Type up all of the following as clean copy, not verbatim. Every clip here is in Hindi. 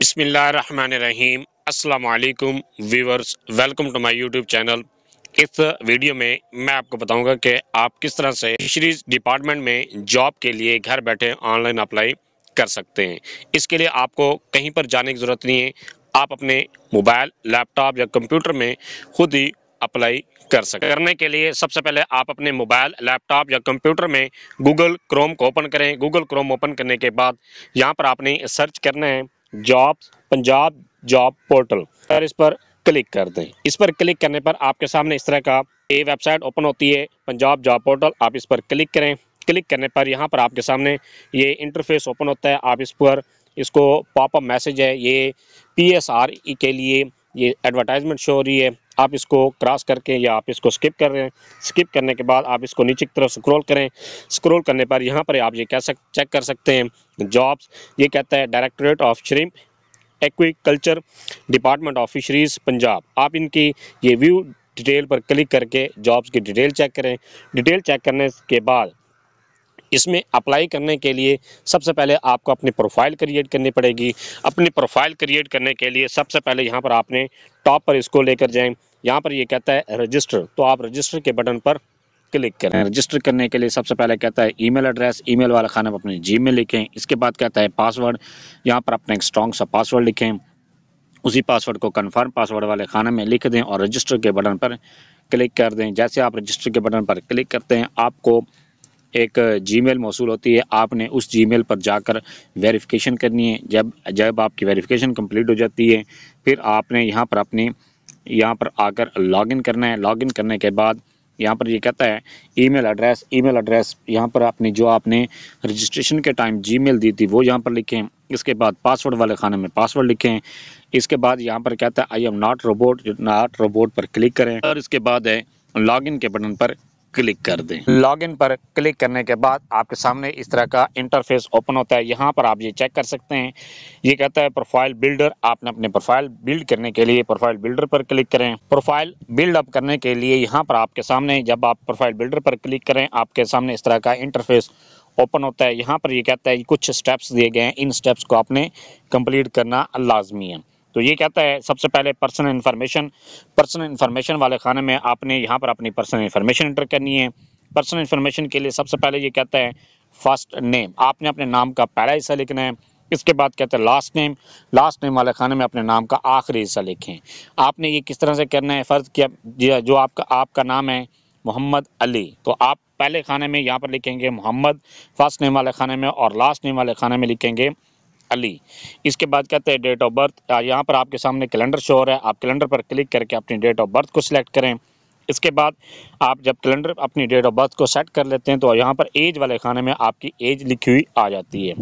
बिस्मिल्लाहिर्रहमानिर्रहीम। अस्सलाम वालेकुम viewers, welcome to my YouTube channel. इस वीडियो में मैं आपको बताऊंगा कि आप किस तरह से फिशरीज डिपार्टमेंट में जॉब के लिए घर बैठे ऑनलाइन अप्लाई कर सकते हैं। इसके लिए आपको कहीं पर जाने की ज़रूरत नहीं है। आप अपने मोबाइल, लैपटॉप या कंप्यूटर में खुद ही अप्लाई कर सकते हैं। करने के लिए सबसे पहले आप अपने मोबाइल, लैपटॉप या कंप्यूटर में गूगल क्रोम को ओपन करें। गूगल क्रोम ओपन करने के बाद यहाँ पर आपने सर्च करना है जॉब्स पंजाब जॉब पोर्टल, और इस पर क्लिक कर दें। इस पर क्लिक करने पर आपके सामने इस तरह का ये वेबसाइट ओपन होती है, पंजाब जॉब पोर्टल। आप इस पर क्लिक करें। क्लिक करने पर यहाँ पर आपके सामने ये इंटरफेस ओपन होता है। आप इस पर इसको पॉपअप मैसेज है, ये PSRE के लिए ये एडवर्टाइजमेंट शो हो रही है। आप इसको क्रॉस करके या आप इसको स्किप कर रहे हैं। स्किप करने के बाद आप इसको नीचे की तरफ स्क्रॉल करें। स्क्रॉल करने पर यहाँ पर आप ये चेक कर सकते हैं जॉब्स। ये कहता है directorate of shrimp aquaculture, department of fisheries Punjab. आप इनकी ये व्यू डिटेल पर क्लिक करके जॉब्स की डिटेल चेक करें। डिटेल चेक करने के बाद इसमें अप्लाई करने के लिए सबसे पहले आपको अपनी प्रोफाइल क्रिएट करनी पड़ेगी। अपनी प्रोफाइल क्रिएट करने के लिए सबसे पहले यहाँ पर आपने टॉप पर इसको लेकर जाएं। यहाँ पर ये कहता है रजिस्टर, तो आप रजिस्टर के बटन पर क्लिक करें। रजिस्टर करने के लिए सबसे पहले कहता है ईमेल एड्रेस, ईमेल वाला खाना में अपने जीमेल लिखें। इसके बाद कहता है पासवर्ड, यहाँ पर अपना एक स्ट्रॉन्ग सा पासवर्ड लिखें। उसी पासवर्ड को कन्फर्म पासवर्ड वाले खाने में लिख दें और रजिस्टर के बटन पर क्लिक कर दें। जैसे आप रजिस्टर के बटन पर क्लिक करते हैं आपको एक जीमेल मौसूल होती है। आपने उस जीमेल पर जाकर वेरिफिकेशन करनी है। जब आपकी वेरिफिकेशन कंप्लीट हो जाती है फिर आपने यहाँ पर आकर लॉगिन करना है। लॉगिन करने के बाद यहाँ पर ये कहता है ईमेल एड्रेस यहाँ पर अपनी जो आपने रजिस्ट्रेशन के टाइम जीमेल दी थी वो यहाँ पर लिखें। इसके बाद पासवर्ड वाले खाने में पासवर्ड लिखें। इसके बाद यहाँ पर कहता है आई एम नॉट रोबोट पर क्लिक करें और इसके बाद है लॉगिन के बटन पर क्लिक कर दें। लॉगिन पर क्लिक करने के बाद आपके सामने इस तरह का इंटरफेस ओपन होता है। यहाँ पर आप ये चेक कर सकते हैं, ये कहता है प्रोफाइल बिल्डर। आपने अपने प्रोफाइल बिल्ड करने के लिए प्रोफाइल बिल्डर पर क्लिक करें। प्रोफाइल बिल्ड अप करने के लिए यहाँ पर आपके सामने जब आप प्रोफाइल बिल्डर पर क्लिक करें आपके सामने इस तरह का इंटरफेस ओपन होता है। यहाँ पर ये कहता है कुछ स्टेप्स दिए गए हैं, इन स्टेप्स को आपने कंप्लीट करना लाजमी है। तो ये कहता है सबसे पहले पर्सनल इन्फॉर्मेशन वाले खाने में आपने यहाँ पर अपनी पर्सनल इन्फॉर्मेशन एंटर करनी है। पर्सनल इन्फॉर्मेशन के लिए सबसे पहले ये कहता है फर्स्ट नेम, आपने अपने नाम का पहला हिस्सा लिखना है। इसके बाद कहता है लास्ट नेम वाले खाने में अपने नाम का आखिरी हिस्सा लिखें। आपने ये किस तरह से करना है, फ़र्ज़ किया जो आपका नाम है मोहम्मद अली, तो आप पहले खाने में यहाँ पर लिखेंगे मोहम्मद फर्स्ट नेम वाले खाने में और लास्ट नेम वाले खाने में लिखेंगे अली। इसके बाद कहते हैं डेट ऑफ बर्थ, यहाँ पर आपके सामने कैलेंडर शो हो रहा है। आप कैलेंडर पर क्लिक करके अपनी डेट ऑफ बर्थ को सिलेक्ट करें। इसके बाद आप जब कैलेंडर अपनी डेट ऑफ बर्थ को सेट कर लेते हैं तो यहाँ पर एज वाले खाने में आपकी एज लिखी हुई आ जाती है।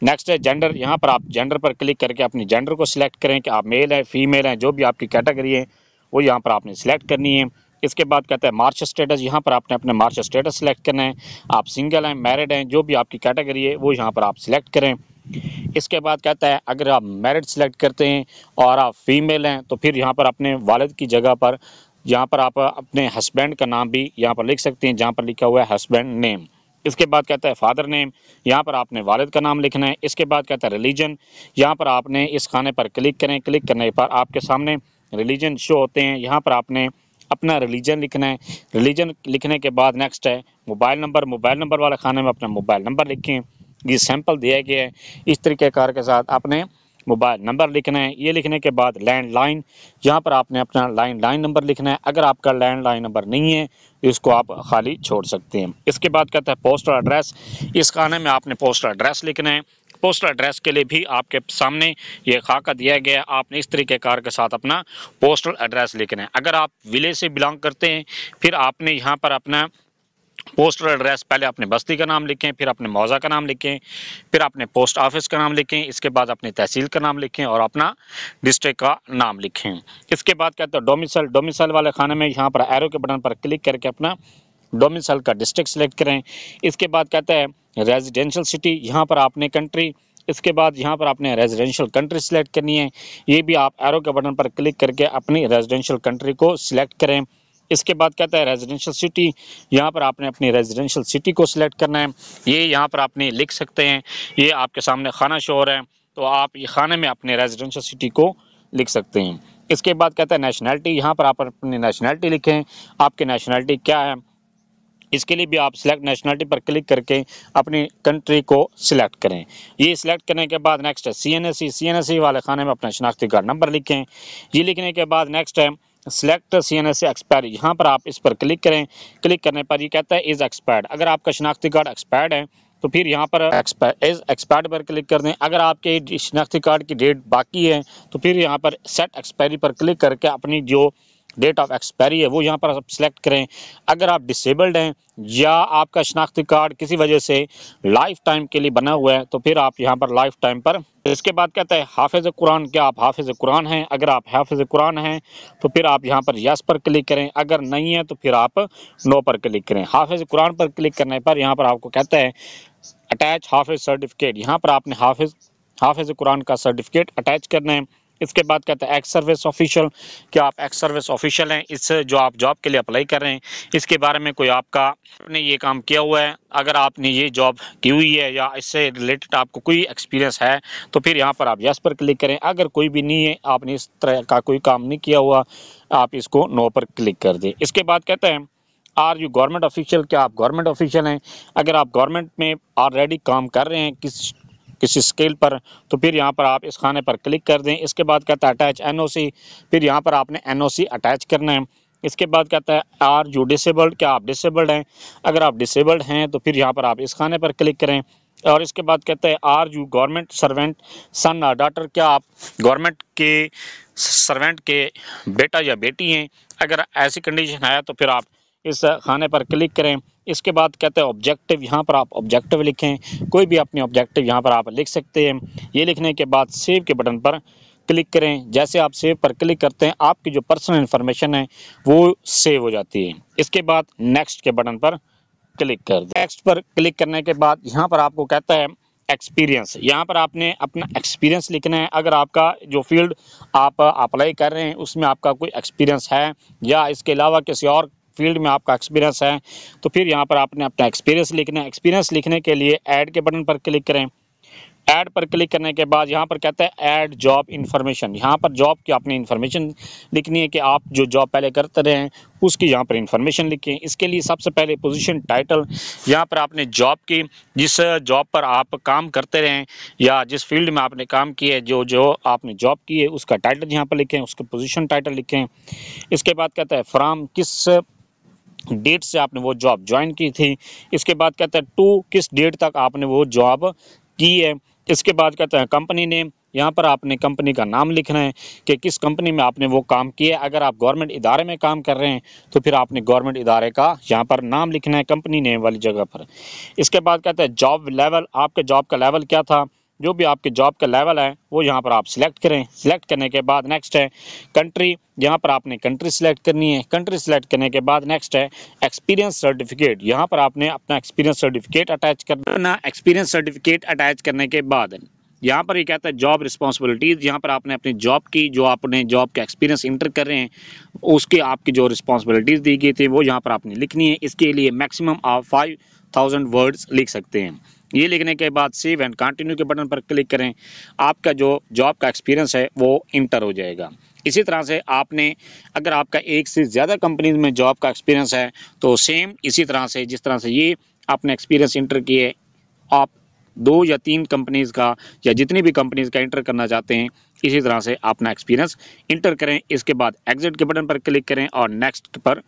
नेक्स्ट है जेंडर, यहाँ पर आप जेंडर पर क्लिक करके अपनी जेंडर को सिलेक्ट करें कि आप मेल हैं फीमेल हैं, जो भी आपकी कैटेगरी है वो यहाँ पर आपने सिलेक्ट करनी है। इसके बाद कहता है मार्च स्टेटस, यहाँ पर आपने अपने मार्च स्टेटस सिलेक्ट करना है। आप सिंगल हैं मैरिड हैं, जो भी आपकी कैटेगरी है वो यहाँ पर आप सिलेक्ट करें। इसके बाद कहता है अगर आप मैरिड सिलेक्ट करते हैं और आप फीमेल हैं तो फिर यहाँ पर अपने वालिद की जगह पर यहाँ पर आप अपने हस्बैंड का नाम भी यहाँ पर लिख सकते हैं जहाँ पर लिखा हुआ है हस्बैंड नेम। इसके बाद कहता है फादर नेम, यहाँ पर आपने वालिद का नाम लिखना है। इसके बाद कहता है रिलीजन, यहाँ पर आपने इस खाने पर क्लिक करें। क्लिक करने पर आपके सामने रिलीजन शो होते हैं, यहाँ पर आपने अपना रिलीजन लिखना है। रिलीजन लिखने के बाद नेक्स्ट है मोबाइल नंबर वाले खाने में अपना मोबाइल नंबर लिखें। ये सैंपल दिया गया है, इस तरीके कार के साथ आपने मोबाइल नंबर लिखना है। ये लिखने के बाद लैंडलाइन, यहाँ पर आपने अपना लैंडलाइन नंबर लिखना है। अगर आपका लैंडलाइन नंबर नहीं है तो इसको आप खाली छोड़ सकते हैं। इसके बाद कहता है पोस्टल एड्रेस, इस खाने में आपने पोस्टल एड्रेस लिखना है। पोस्टल एड्रेस के लिए भी आपके सामने ये खाका दिया गया है, आपने इस तरीके कार के साथ अपना पोस्टल एड्रेस लिखना है। अगर आप विलेज से बिलोंग करते हैं फिर आपने यहाँ पर अपना पोस्टल एड्रेस पहले अपने बस्ती का नाम लिखें, फिर अपने मौज़ा का नाम लिखें, फिर अपने पोस्ट ऑफिस का नाम लिखें, इसके बाद अपनी तहसील का नाम लिखें और अपना डिस्ट्रिक्ट का नाम लिखें। इसके बाद कहते हैं डोमिसाइल वाले खाने में यहाँ पर एरो के बटन पर क्लिक करके अपना डोमिसाइल का डिस्ट्रिक्ट सेलेक्ट करें। इसके बाद कहता है रेजिडेंशियल सिटी, यहाँ पर आपने कंट्री, इसके बाद यहाँ पर आपने रेजिडेंशियल कंट्री सिलेक्ट करनी है। ये भी आप एरो के बटन पर क्लिक करके अपनी रेजिडेंशियल कंट्री को सिलेक्ट करें। इसके बाद कहता है रेजिडेंशियल सिटी, यहाँ पर आपने अपनी रेजिडेंशियल सिटी को सिलेक्ट करना है। ये यहाँ पर आपने लिख सकते हैं, ये आपके सामने खाना शो हो रहा है। तो आप ये खाने में अपने रेजिडेंशियल सिटी को लिख सकते हैं। इसके बाद कहता है नेशनैलिटी, यहाँ पर आप अपनी नेशनैलिटी लिखें, आपकी नेशनैलिटी क्या है। इसके लिए भी आप सिलेक्ट नेशनलिटी पर क्लिक करके अपनी कंट्री को सिलेक्ट करें। ये सिलेक्ट करने के बाद नेक्स्ट है CNSE वाले खाने में अपना शनाख्ती कार्ड नंबर लिखें। ये लिखने के बाद नेक्स्ट है सिलेक्ट CNSE एक्सपायरी, यहाँ पर आप इस पर क्लिक करें। क्लिक करने पर ये कहता है इज़ एक्सपायर्ड, अगर आपका शनाख्ती कार्ड एक्सपायर्ड है तो फिर यहाँ पर इज़ एक्सपायर्ड पर क्लिक कर दें। अगर आपके शनाख्ती कार्ड की डेट बाकी है तो फिर यहाँ पर सेट एक्सपायरी पर क्लिक करके अपनी जो डेट ऑफ एक्सपायरी है वो यहाँ पर आप सिलेक्ट करें। अगर आप डिसेबल्ड हैं या आपका शनाख्ती कार्ड किसी वजह से लाइफ टाइम के लिए बना हुआ है तो फिर आप यहाँ पर लाइफ टाइम पर। इसके बाद कहता है हाफिज़ कुरान, क्या आप हाफिज़ कुरान हैं। अगर आप हाफिज़ कुरान हैं तो फिर आप यहाँ पर यस पर क्लिक करें, अगर नहीं है तो फिर आप नो पर क्लिक करें। हाफिज़ कुरान पर क्लिक करने पर यहाँ पर आपको कहता है अटैच हाफिज़ सर्टिफिकेट, यहाँ पर आपने हाफिज़ कुरान का सर्टिफिकेट अटैच करना है। इसके बाद कहता है एक्स सर्विस ऑफिशियल, क्या आप एक्स सर्विस ऑफिशियल हैं, इस जो आप जॉब के लिए अप्लाई कर रहे हैं इसके बारे में कोई आपने ये काम किया हुआ है। अगर आपने ये जॉब की हुई है या इससे रिलेटेड आपको कोई एक्सपीरियंस है तो फिर यहाँ पर आप यस पर क्लिक करें। अगर कोई भी नहीं है, आपने इस तरह का कोई काम नहीं किया हुआ, आप इसको नो पर क्लिक कर दें। इसके बाद कहते हैं आर यू गवर्नमेंट ऑफिशियल, क्या आप गवर्नमेंट ऑफिशियल हैं। अगर आप गवर्नमेंट में ऑलरेडी काम कर रहे हैं किसी स्केल पर तो फिर यहाँ पर आप इस खाने पर क्लिक कर दें। इसके बाद कहता है अटैच NOC, फिर यहाँ पर आपने NOC अटैच करना है। इसके बाद कहता है आर यू डिसेबल्ड, क्या आप डिसेबल्ड हैं। अगर आप डिसेबल्ड हैं तो फिर यहाँ पर आप इस खाने पर क्लिक करें। और इसके बाद कहते हैं आर यू गवर्नमेंट सर्वेंट सन और डॉटर, क्या आप गवर्नमेंट के सर्वेंट के बेटा या बेटी हैं। अगर ऐसी कंडीशन है तो फिर आप इस खाने पर क्लिक करें। इसके बाद कहते हैं ऑब्जेक्टिव, यहाँ पर आप ऑब्जेक्टिव लिखें, कोई भी अपने ऑब्जेक्टिव यहाँ पर आप लिख सकते हैं। ये लिखने के बाद सेव के बटन पर क्लिक करें। जैसे आप सेव पर क्लिक करते हैं आपकी जो पर्सनल इन्फॉर्मेशन है वो सेव हो जाती है। इसके बाद नेक्स्ट के बटन पर क्लिक कर दें। नेक्स्ट पर क्लिक करने के बाद यहाँ पर आपको कहता है एक्सपीरियंस, यहाँ पर आपने अपना एक्सपीरियंस लिखना है। अगर आपका जो फील्ड आप अप्लाई कर रहे हैं उसमें आपका कोई एक्सपीरियंस है या इसके अलावा किसी और फील्ड में आपका एक्सपीरियंस है तो फिर यहाँ पर आपने अपना एक्सपीरियंस लिखना है। एक्सपीरियंस लिखने के लिए ऐड के बटन पर क्लिक करें। ऐड पर क्लिक करने के बाद यहाँ पर कहता है ऐड जॉब इन्फॉर्मेशन, यहाँ पर जॉब की अपनी इन्फॉर्मेशन लिखनी है कि आप जो जॉब पहले करते रहे हैं उसकी यहाँ पर इन्फॉर्मेशन लिखें। इसके लिए सबसे पहले पोजीशन टाइटल, यहाँ पर आपने जॉब की जिस जॉब पर आप काम करते रहें या जिस फील्ड में आपने काम किया है जो आपने जॉब की है उसका टाइटल यहाँ पर लिखें, उसका पोजीशन टाइटल लिखें। इसके बाद कहता है फ्रॉम, किस डेट से आपने वो जॉब ज्वाइन की थी। इसके बाद कहता है टू, किस डेट तक आपने वो जॉब की है। इसके बाद कहता है कंपनी नेम, यहाँ पर आपने कंपनी का नाम लिखना है कि किस कंपनी में आपने वो काम किया है। अगर आप गवर्नमेंट इदारे में काम कर रहे हैं तो फिर आपने गवर्नमेंट इदारे का यहाँ पर नाम लिखना है कंपनी नेम वाली जगह पर। इसके बाद कहता है जॉब लेवल, आपके जॉब का लेवल क्या था। जो भी आपके जॉब का लेवल है वो यहाँ पर आप सिलेक्ट करें। सिलेक्ट करने के बाद नेक्स्ट है कंट्री, यहाँ पर आपने कंट्री सिलेक्ट करनी है। कंट्री सिलेक्ट करने के बाद नेक्स्ट है एक्सपीरियंस सर्टिफिकेट, यहाँ पर आपने अपना एक्सपीरियंस सर्टिफिकेट अटैच करना। एक्सपीरियंस सर्टिफिकेट अटैच करने के बाद यहाँ पर ये कहता है जॉब रिस्पॉन्सिबिलिटीज़, यहाँ पर आपने अपनी जॉब की जो आपने जॉब का एक्सपीरियंस इंटर कर रहे हैं उसके आपकी जो रिस्पॉन्सिबिलिटीज़ दी गई थी वो यहाँ पर आपने लिखनी है। इसके लिए मैक्सिमम आप 5000 वर्ड्स लिख सकते हैं। ये लिखने के बाद सेव एंड कंटिन्यू के बटन पर क्लिक करें। आपका जो जॉब का एक्सपीरियंस है वो इंटर हो जाएगा। इसी तरह से आपने अगर आपका एक से ज़्यादा कंपनीज में जॉब का एक्सपीरियंस है तो सेम इसी तरह से जिस तरह से ये आपने एक्सपीरियंस इंटर किए आप 2 या 3 कंपनीज़ का या जितनी भी कंपनीज़ का इंटर करना चाहते हैं इसी तरह से अपना एक्सपीरियंस इंटर करें। इसके बाद एग्जिट के बटन पर क्लिक करें और नेक्स्ट पर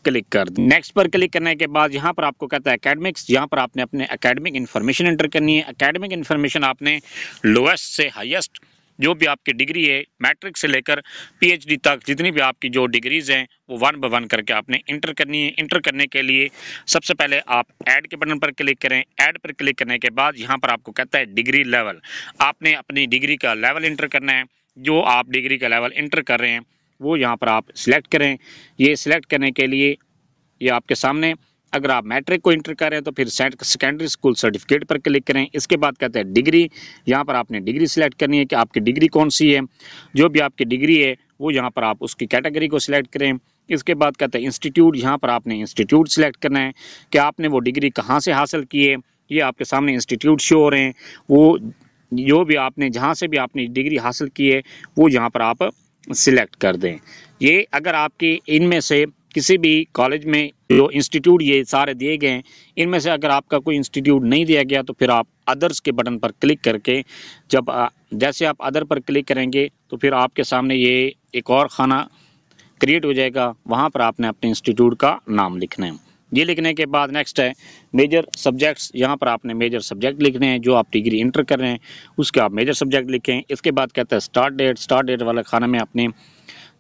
क्लिक कर दें। नेक्स्ट पर क्लिक करने के बाद यहाँ पर आपको कहता है एकेडमिक्स, यहाँ पर आपने अपने एकेडमिक इन्फॉर्मेशन एंटर करनी है। एकेडमिक इन्फॉर्मेशन आपने लोएस्ट से हाईएस्ट जो भी आपकी डिग्री है मैट्रिक से लेकर PhD तक जितनी भी आपकी जो डिग्रीज़ हैं वो 1 बाय 1 करके आपने इंटर करनी है। इंटर करने के लिए सबसे पहले आप ऐड के बटन पर क्लिक करें। ऐड पर क्लिक करने के बाद यहाँ पर आपको कहता है डिग्री लेवल, आपने अपनी डिग्री का लेवल इंटर करना है। जो आप डिग्री का लेवल इंटर कर रहे हैं वो यहाँ पर आप सिलेक्ट करें। ये सिलेक्ट करने के लिए ये आपके सामने अगर आप मैट्रिक को इंटर कर रहे हैं तो फिर सेकेंडरी स्कूल सर्टिफिकेट पर क्लिक करें। इसके बाद कहते हैं डिग्री, यहाँ पर आपने डिग्री सिलेक्ट करनी है कि आपकी डिग्री कौन सी है। जो भी आपकी डिग्री है वो यहाँ पर आप उसकी कैटेगरी को सिलेक्ट करें। इसके बाद कहते हैं इंस्टीट्यूट, यहाँ पर आपने इंस्टीट्यूट सिलेक्ट करना है कि आपने वो डिग्री कहाँ से हासिल की है। ये आपके सामने इंस्टीट्यूट शो हो रहे हैं, वो जो भी आपने जहाँ से भी आपने डिग्री हासिल की है वो यहाँ पर आप सिलेक्ट कर दें। ये अगर आपके इनमें से किसी भी कॉलेज में जो इंस्टीट्यूट ये सारे दिए गए हैं, इनमें से अगर आपका कोई इंस्टीट्यूट नहीं दिया गया तो फिर आप अदर्स के बटन पर क्लिक करके जब जैसे आप अदर पर क्लिक करेंगे तो फिर आपके सामने ये एक और खाना क्रिएट हो जाएगा। वहाँ पर आपने अपने इंस्टीट्यूट का नाम लिखना है। ये लिखने के बाद नेक्स्ट है मेजर सब्जेक्ट्स। यहाँ पर आपने मेजर सब्जेक्ट लिखने हैं, जो आप डिग्री इंटर कर रहे हैं उसके आप मेजर सब्जेक्ट लिखें। इसके बाद कहता है स्टार्ट डेट वाला खाना में आपने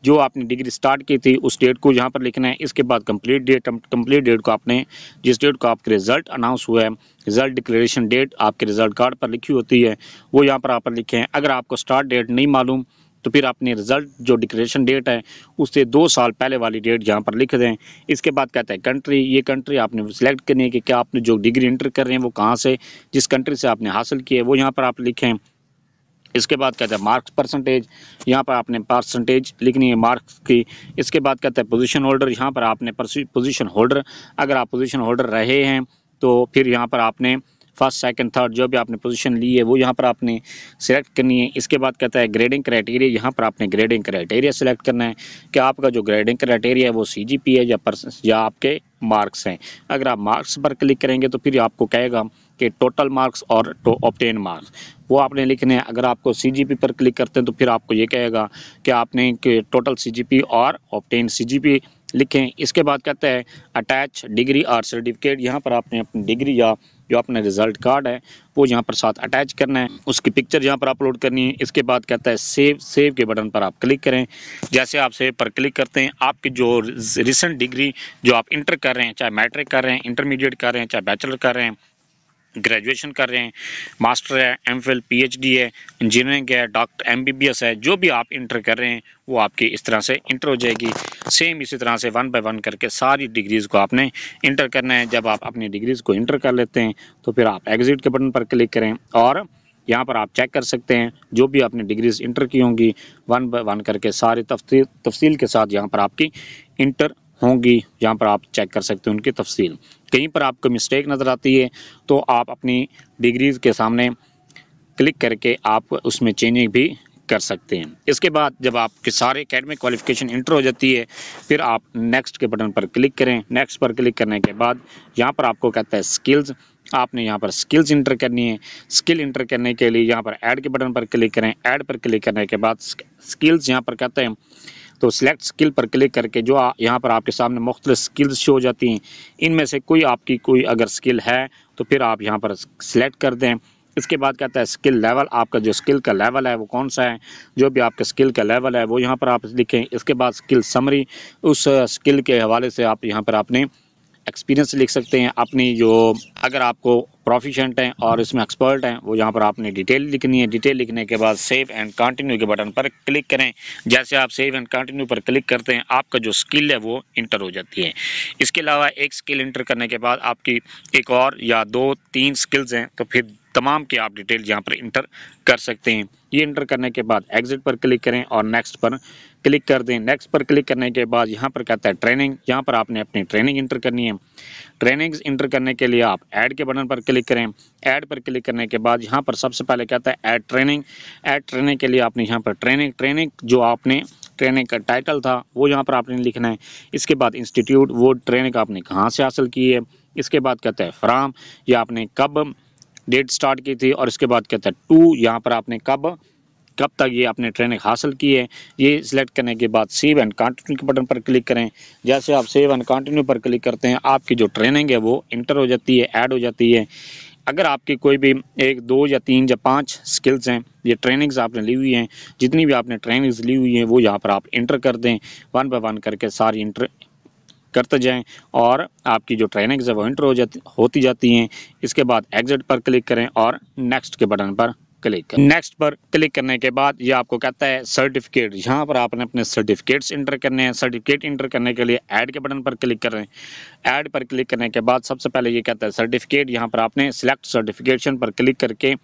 जो आपने डिग्री स्टार्ट की थी उस डेट को यहाँ पर लिखना है। इसके बाद कंप्लीट डेट को आपने जिस डेट को आपके रिजल्ट अनाउंस हुआ है, रिजल्ट डिक्लेरेशन डेट आपके रिजल्ट कार्ड पर लिखी होती है, वो यहाँ पर आप लिखें। अगर आपको स्टार्ट डेट नहीं मालूम तो फिर अपने रिजल्ट जो डिक्लेरेशन डेट है उससे 2 साल पहले वाली डेट यहाँ पर लिख दें। इसके बाद कहता है कंट्री, ये कंट्री आपने सिलेक्ट करनी है कि क्या आपने जो डिग्री इंटर कर रहे हैं वो कहाँ से, जिस कंट्री से आपने हासिल की है वो यहाँ पर आप लिखें। इसके बाद कहता है मार्क्स परसेंटेज, यहाँ पर आपने परसेंटेज लिखनी है मार्क्स की। इसके बाद कहता है पोजीशन होल्डर, यहाँ पर आपने पोजीशन होल्डर, अगर आप पोजीशन होल्डर रहे हैं तो फिर यहाँ पर आपने फर्स्ट सेकंड थर्ड जो भी आपने पोजीशन ली है वो यहाँ पर आपने सेलेक्ट करनी है। इसके बाद कहता है ग्रेडिंग क्राइटेरिया, यहाँ पर आपने ग्रेडिंग क्राइटेरिया सेलेक्ट करना है कि आपका जो ग्रेडिंग क्राइटेरिया है वो CGP है या आपके मार्क्स हैं। अगर आप मार्क्स पर क्लिक करेंगे तो फिर आपको कहेगा कि टोटल मार्क्स और ऑब्टेन मार्क्स वो आपने लिखने हैं। अगर आपको CGP पर क्लिक करते हैं तो फिर आपको ये कहेगा कि आपने टोटल CGP और ऑब्टेन CGP लिखें। इसके बाद कहता है अटैच डिग्री और सर्टिफिकेट, यहाँ पर आपने अपनी डिग्री या जो अपना रिजल्ट कार्ड है वो यहाँ पर साथ अटैच करना है, उसकी पिक्चर यहाँ पर अपलोड करनी है। इसके बाद कहता है सेव के बटन पर आप क्लिक करें। जैसे आप सेव पर क्लिक करते हैं आपकी जो रिसेंट डिग्री जो आप इंटर कर रहे हैं, चाहे मैट्रिक कर रहे हैं, इंटरमीडिएट कर रहे हैं, चाहे बैचलर कर रहे हैं, ग्रेजुएशन कर रहे हैं, मास्टर है, MPhil PhD है, इंजीनियरिंग है, डॉक्टर MBBS है, जो भी आप इंटर कर रहे हैं वो आपकी इस तरह से इंटर हो जाएगी। सेम इसी तरह से 1 बाय 1 करके सारी डिग्रीज़ को आपने इंटर करना है। जब आप अपनी डिग्रीज़ को इंटर कर लेते हैं तो फिर आप एग्जिट के बटन पर क्लिक करें और यहाँ पर आप चेक कर सकते हैं जो भी आपने डिग्रीज इंटर की होंगी 1 बाय 1 करके सारी तफसील के साथ यहाँ पर आपकी इंटर होंगी। यहाँ पर आप चेक कर सकते हैं उनकी तफसील। कहीं पर आपको मिस्टेक नज़र आती है तो आप अपनी डिग्रीज़ के सामने क्लिक करके आप उसमें चेंजिंग भी कर सकते हैं। इसके बाद जब आपके सारे एकेडमिक क्वालिफिकेशन इंटर हो जाती है फिर आप नेक्स्ट के बटन पर क्लिक करें। नेक्स्ट पर क्लिक करने के बाद यहाँ पर आपको कहता है स्किल्स, आपने यहाँ पर स्किल्स इंटर करनी है। स्किल इंटर करने के लिए यहाँ पर ऐड के बटन पर क्लिक करें। ऐड पर क्लिक करने के बाद स्किल्स यहाँ पर कहते हैं तो सिलेक्ट स्किल पर क्लिक करके जो यहाँ पर आपके सामने मुख्तलिफ स्किल्स शो हो जाती हैं, इनमें से कोई आपकी कोई अगर स्किल है तो फिर आप यहाँ पर सिलेक्ट कर दें। इसके बाद कहता है स्किल लेवल, आपका जो स्किल का लेवल है वो कौन सा है, जो भी आपका स्किल का लेवल है वो यहाँ पर आप लिखें। इसके बाद स्किल समरी, उस स्किल के हवाले से आप यहाँ पर अपने एक्सपीरियंस लिख सकते हैं अपनी, जो अगर आपको प्रोफिशेंट हैं और इसमें एक्सपर्ट हैं वो यहाँ पर आपने डिटेल लिखनी है। डिटेल लिखने के बाद सेव एंड कंटिन्यू के बटन पर क्लिक करें। जैसे आप सेव एंड कंटिन्यू पर क्लिक करते हैं आपका जो स्किल है वो इंटर हो जाती है। इसके अलावा एक स्किल इंटर करने के बाद आपकी एक और या 2-3 स्किल्स हैं तो फिर तमाम की आप डिटेल यहाँ पर इंटर कर सकते हैं। ये इंटर करने के बाद एग्जिट पर क्लिक करें और नेक्स्ट पर क्लिक कर दें। नेक्स्ट पर क्लिक करने के बाद यहाँ पर कहता है ट्रेनिंग, यहाँ पर आपने अपनी ट्रेनिंग इंटर करनी है। ट्रेनिंग्स इंटर करने के लिए आप ऐड के बटन पर क्लिक करें। ऐड पर क्लिक करने के बाद यहाँ पर सबसे पहले कहता है ऐड ट्रेनिंग। ऐड ट्रेनिंग के लिए आपने यहाँ पर ट्रेनिंग जो आपने ट्रेनिंग का टाइटल था वो यहाँ पर आपने लिखना है। इसके बाद इंस्टीट्यूट, वो ट्रेनिंग आपने कहाँ से हासिल की है। इसके बाद कहता है फ्राम, या आपने कब डेट स्टार्ट की थी, और इसके बाद कहता है टू, यहाँ पर आपने कब तक ये आपने ट्रेनिंग हासिल की है। ये सिलेक्ट करने के बाद सेव एंड कंटिन्यू के बटन पर क्लिक करें। जैसे आप सेव एंड कंटिन्यू पर क्लिक करते हैं आपकी जो ट्रेनिंग है वो इंटर हो जाती है, ऐड हो जाती है। अगर आपकी कोई भी 1, 2 या 3 या 5 स्किल्स हैं, ये ट्रेनिंग्स आपने ली हुई हैं, जितनी भी आपने ट्रेनिंग्स ली हुई हैं वो यहाँ पर आप इंटर कर दें। 1 बाय 1 करके सारी इंटर करते जाएं और आपकी जो ट्रेनिंग्स है वो इंटर होती जाती हैं। इसके बाद एग्जिट पर क्लिक करें और नेक्स्ट के बटन पर क्लिक करें। नेक्स्ट पर क्लिक करने के बाद ये आपको कहता है सर्टिफिकेट, यहाँ पर आपने अपने सर्टिफिकेट्स इंटर करने हैं। सर्टिफिकेट इंटर करने के लिए ऐड के बटन पर क्लिक करें। ऐड पर क्लिक करने के बाद सबसे पहले ये कहता है सर्टिफिकेट, यहाँ पर आपने सिलेक्ट सर्टिफिकेशन पर क्लिक करके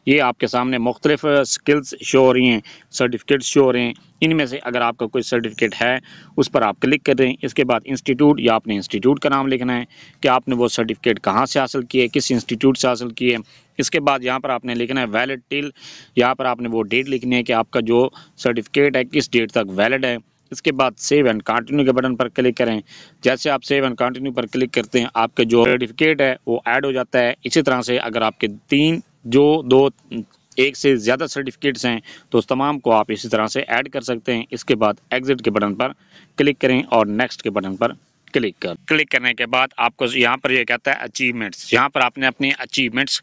ये आपके सामने मुख्तलिफ स्किल्स शो हो रही हैं, सर्टिफिकेट्स शो हो रहे हैं। इनमें से अगर आपका कोई सर्टिफिकेट है उस पर आप क्लिक कर दें। इसके बाद इंस्टीट्यूट या अपने इंस्टीट्यूट का नाम लिखना है कि आपने वो सर्टिफिकेट कहाँ से हासिल किए, किस इंस्टीट्यूट से हासिल किए। इसके बाद यहाँ पर आपने लिखना है वैलिड टिल, यहाँ पर आपने वो डेट लिखनी है कि आपका जो सर्टिफिकेट है किस डेट तक वैलिड है। इसके बाद सेव एंड कंटिन्यू के बटन पर क्लिक करें। जैसे आप सेव एंड कंटिन्यू पर क्लिक करते हैं आपका जो सर्टिफिकेट है वो ऐड हो जाता है। इसी तरह से अगर आपके दो एक से ज़्यादा सर्टिफिकेट्स हैं तो उस तमाम को आप इसी तरह से ऐड कर सकते हैं। इसके बाद एग्जिट के बटन पर क्लिक करें और नेक्स्ट के बटन पर क्लिक करने के बाद आपको यहाँ पर ये कहता है अचीवमेंट्स। यहाँ पर आपने अपनी अचीवमेंट्स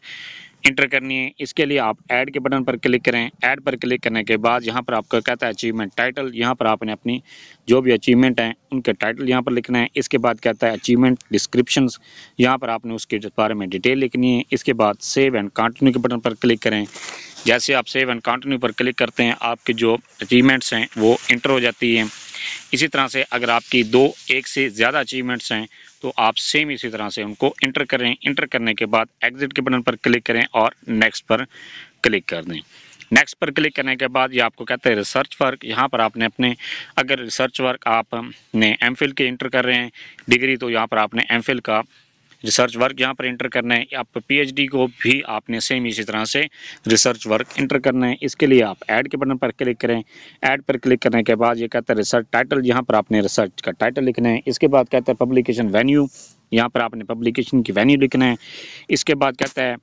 इंटर करनी है। इसके लिए आप ऐड के बटन पर क्लिक करें। ऐड पर क्लिक करने के बाद यहाँ पर आपका कहता है अचीवमेंट टाइटल। यहाँ पर आपने अपनी जो भी अचीवमेंट हैं उनके टाइटल यहाँ पर लिखना है। इसके बाद कहता है अचीवमेंट डिस्क्रिप्शंस, यहाँ पर आपने उसके बारे में डिटेल लिखनी है। इसके बाद सेव एंड कंटिन्यू के बटन पर क्लिक करें। जैसे आप सेव एंड कंटिन्यू पर क्लिक करते हैं आपके जो अचीवमेंट्स हैं वो इंटर हो जाती हैं। इसी तरह से अगर आपकी एक से ज़्यादा अचीवमेंट्स हैं तो आप सेम इसी तरह से उनको इंटर करें। इंटर करने के बाद एग्जिट के बटन पर क्लिक करें और नेक्स्ट पर क्लिक कर दें। नेक्स्ट पर क्लिक करने के बाद ये आपको कहते हैं रिसर्च वर्क। यहाँ पर आपने अपने अगर रिसर्च वर्क आपने एमफिल के इंटर कर रहे हैं डिग्री तो यहाँ पर आपने एमफिल का रिसर्च वर्क यहाँ पर इंटर करना है। आप पीएचडी को भी आपने सेम इसी तरह से रिसर्च वर्क इंटर करना है। इसके लिए आप ऐड के बटन पर क्लिक करें। ऐड पर क्लिक करने के बाद ये कहता है रिसर्च टाइटल, यहाँ पर आपने रिसर्च का टाइटल लिखना है। इसके बाद कहता है पब्लिकेशन वेन्यू, यहाँ पर आपने पब्लिकेशन की वेन्यू लिखना है। इसके बाद कहता है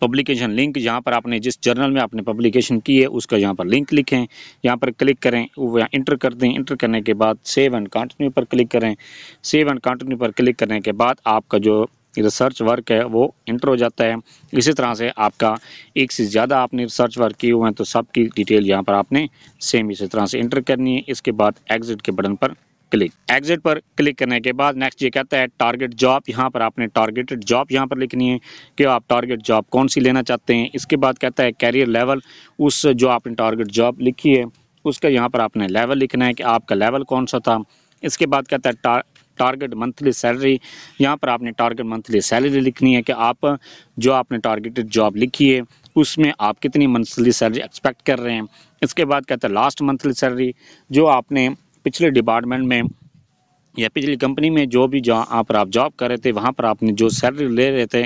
पब्लिकेशन लिंक, यहाँ पर आपने जिस जर्नल में आपने पब्लिकेशन की है उसका यहाँ पर लिंक लिखें। यहाँ पर क्लिक करें, वो इंटर कर दें। इंटर करने के बाद सेव एंड कंटिन्यू पर क्लिक करें। सेव एंड कंटिन्यू पर क्लिक करने के बाद आपका जो रिसर्च वर्क है वो इंटर हो जाता है। इसी तरह से आपका एक से ज़्यादा आपने रिसर्च वर्क किए हुए हैं तो सबकी डिटेल यहाँ पर आपने सेम इसी तरह से इंटर करनी है। इसके बाद एग्जिट के बटन पर एग्जिट पर क्लिक करने के बाद नेक्स्ट ये कहता है टारगेट जॉब। यहाँ पर आपने टारगेटेड जॉब यहाँ पर लिखनी है कि आप टारगेट जॉब कौन सी लेना चाहते हैं। इसके बाद कहता है कैरियर लेवल, उस जो आपने टारगेट जॉब लिखी है उसका यहाँ पर आपने लेवल लिखना है कि आपका लेवल कौन सा था। इसके बाद कहता है टारगेट मंथली सैलरी, यहाँ पर आपने टारगेट मंथली सैलरी लिखनी है कि आप जो आपने टारगेटेड जॉब लिखी है उसमें आप कितनी मंथली सैलरी एक्सपेक्ट कर रहे हैं। इसके बाद कहता है लास्ट मंथली सैलरी, जो आपने पिछले डिपार्टमेंट में या पिछली कंपनी में जो भी जहाँ पर आप जॉब कर रहे थे वहाँ पर आपने जो सैलरी ले रहे थे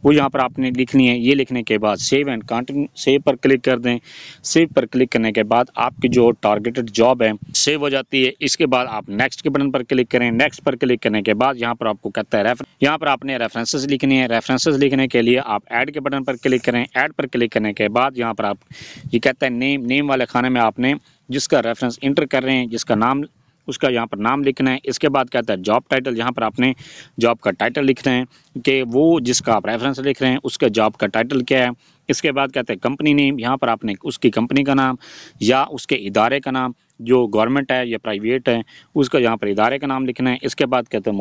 वो यहाँ पर आपने लिखनी है। ये लिखने के बाद सेव एंड कंटिन्यू सेव पर क्लिक कर दें। सेव पर क्लिक करने के बाद आपकी जो टारगेटेड जॉब है सेव हो जाती है। इसके बाद आप नेक्स्ट के बटन पर क्लिक करें। नेक्स्ट पर क्लिक करने के बाद यहाँ पर आपको कहता है यहाँ पर आपने रेफरेंसेस लिखनी है। रेफरेंसेस लिखने के लिए आप ऐड के बटन पर क्लिक करें। ऐड पर क्लिक करने के बाद यहाँ पर आप ये कहता है नेम वाले खाने में आपने जिसका रेफरेंस इंटर कर रहे हैं जिसका नाम उसका यहाँ पर नाम लिखना है। इसके बाद कहता है जॉब टाइटल, यहाँ पर आपने जॉब का टाइटल लिखना है कि वो जिसका आप रेफरेंस लिख रहे हैं उसका जॉब का टाइटल क्या है। इसके बाद कहते हैं कंपनी नेम, यहाँ पर आपने उसकी कंपनी का नाम या उसके इदारे का नाम, जो गवर्नमेंट है या प्राइवेट है उसका यहाँ पर इदारे का नाम लिखना है। इसके बाद कहते हैं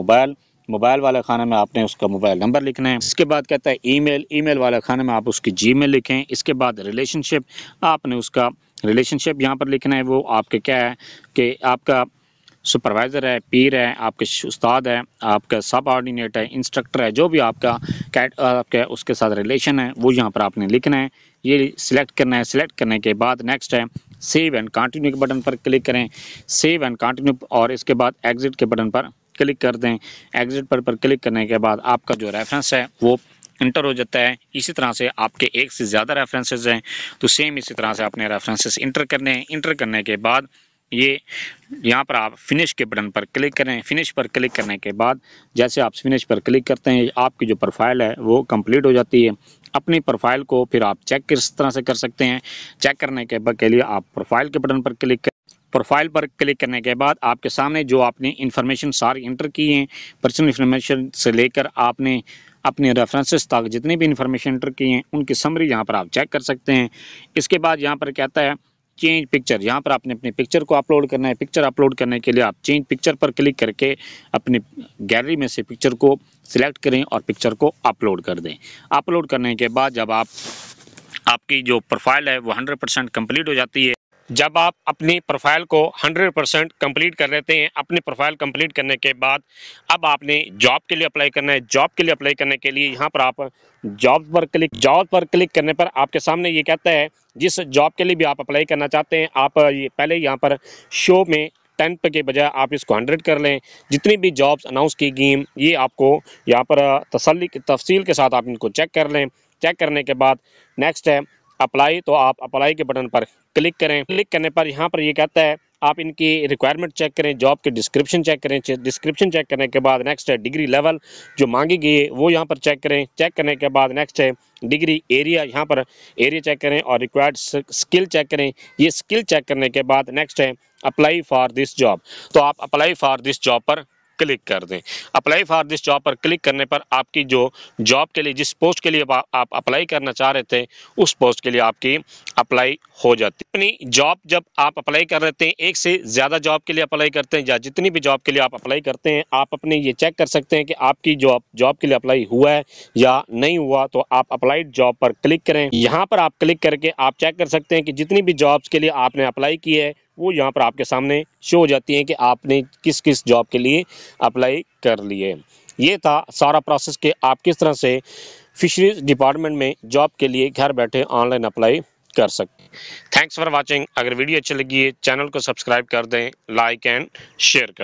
मोबाइल वाले खाने में आपने उसका मोबाइल नंबर लिखना है। इसके बाद कहता है ईमेल वाले खाने में आप उसकी जीमेल लिखें। इसके बाद रिलेशनशिप, आपने उसका रिलेशनशिप यहाँ पर लिखना है। वो आपके क्या है कि आपका सुपरवाइज़र है, पीर है, आपके उस्ताद है, आपका सब ऑर्डिनेट है, इंस्ट्रक्टर है, जो भी आपका उसके साथ रिलेशन है वो यहाँ पर आपने लिखना है। ये सिलेक्ट करना है। सिलेक्ट करने के बाद नेक्स्ट है सेव एंड कंटिन्यू के बटन पर क्लिक करें। सेव एंड कंटिन्यू और इसके बाद एग्जिट के बटन पर क्लिक कर दें। एग्जिट पर क्लिक करने के बाद आपका जो रेफरेंस है वो इंटर हो जाता है। इसी तरह से आपके एक से ज़्यादा रेफरेंसेस हैं तो सेम इसी तरह से अपने रेफरेंसेस इंटर करने हैं। इंटर करने के बाद ये यहाँ पर आप फिनिश के बटन पर क्लिक करें। फिनिश पर क्लिक करने के बाद जैसे आप फिनिश पर क्लिक करते हैं आपकी जो प्रोफाइल है वो कंप्लीट हो जाती है। अपनी प्रोफाइल को फिर आप चेक किस तरह से कर सकते हैं। चेक करने के लिए आप प्रोफाइल के बटन पर क्लिक करें। प्रोफाइल पर क्लिक करने के बाद आपके सामने जो आपने इन्फॉर्मेशन सारी इंटर की हैं, पर्सनल इन्फॉर्मेशन से लेकर आपने अपने रेफरेंसेस तक जितनी भी इन्फॉर्मेशन इंटर की हैं उनकी समरी यहाँ पर आप चेक कर सकते हैं। इसके बाद यहाँ पर कहता है चेंज पिक्चर, यहाँ पर आपने अपनी पिक्चर को अपलोड करना है। पिक्चर अपलोड करने के लिए आप चेंज पिक्चर पर क्लिक करके अपनी गैलरी में से पिक्चर को सिलेक्ट करें और पिक्चर को अपलोड कर दें। अपलोड करने के बाद जब आपकी जो प्रोफाइल है वो 100% कंप्लीट हो जाती है जब आप अपनी प्रोफाइल को 100% कंप्लीट कर लेते हैं, अपनी प्रोफाइल कंप्लीट करने के बाद अब आपने जॉब के लिए अप्लाई करना है। जॉब के लिए अप्लाई करने के लिए यहाँ पर आप जॉब पर क्लिक करने पर आपके सामने ये कहता है जिस जॉब के लिए भी आप अप्लाई करना चाहते हैं, आप ये पहले यहाँ पर शो में 10 पे के बजाय आप इसको 100 कर लें। जितनी भी जॉब्स अनाउंस की गई ये आपको यहाँ पर तफसील के साथ आप इनको चेक कर लें। चेक करने के बाद नेक्स्ट है अप्लाई, तो आप अप्लाई के बटन पर क्लिक करें। क्लिक करने पर यहाँ पर ये कहता है आप इनकी रिक्वायरमेंट चेक करें, जॉब के डिस्क्रिप्शन चेक करें। डिस्क्रिप्शन चेक करने के बाद नेक्स्ट है डिग्री लेवल जो मांगी गई है वो यहाँ पर चेक करें। चेक करने के बाद नेक्स्ट है डिग्री एरिया, यहाँ पर एरिया चेक करें और रिक्वायर्ड स्किल चेक करें। ये स्किल चेक करने के बाद नेक्स्ट है अप्लाई फॉर दिस जॉब, तो आप अप्लाई फॉर दिस जॉब पर क्लिक कर दें। अप्लाई फॉर दिस जॉब पर क्लिक करने पर आपकी जो जॉब के लिए जिस पोस्ट के लिए आप अप्लाई करना चाह रहे थे उस पोस्ट के लिए आपकी अप्लाई हो जाती है। अपनी जॉब जब आप अप्लाई कर रहे थे, एक से ज़्यादा जॉब के लिए अप्लाई करते हैं या जितनी भी जॉब के लिए आप अप्लाई करते हैं, आप अपने ये चेक कर सकते हैं कि आपकी जॉब के लिए अप्लाई हुआ है या नहीं हुआ। तो आप अप्लाइड जॉब पर क्लिक करें। यहाँ पर आप क्लिक करके आप चेक कर सकते हैं कि जितनी भी जॉब्स के लिए आपने अप्लाई की है वो यहाँ पर आपके सामने शो हो जाती है कि आपने किस किस जॉब के लिए अप्लाई कर लिए। ये था सारा प्रोसेस कि आप किस तरह से फिशरीज डिपार्टमेंट में जॉब के लिए घर बैठे ऑनलाइन अप्लाई कर सकते हैं। Thanks for watching. अगर वीडियो अच्छी लगी है चैनल को सब्सक्राइब कर दें, लाइक एंड शेयर कर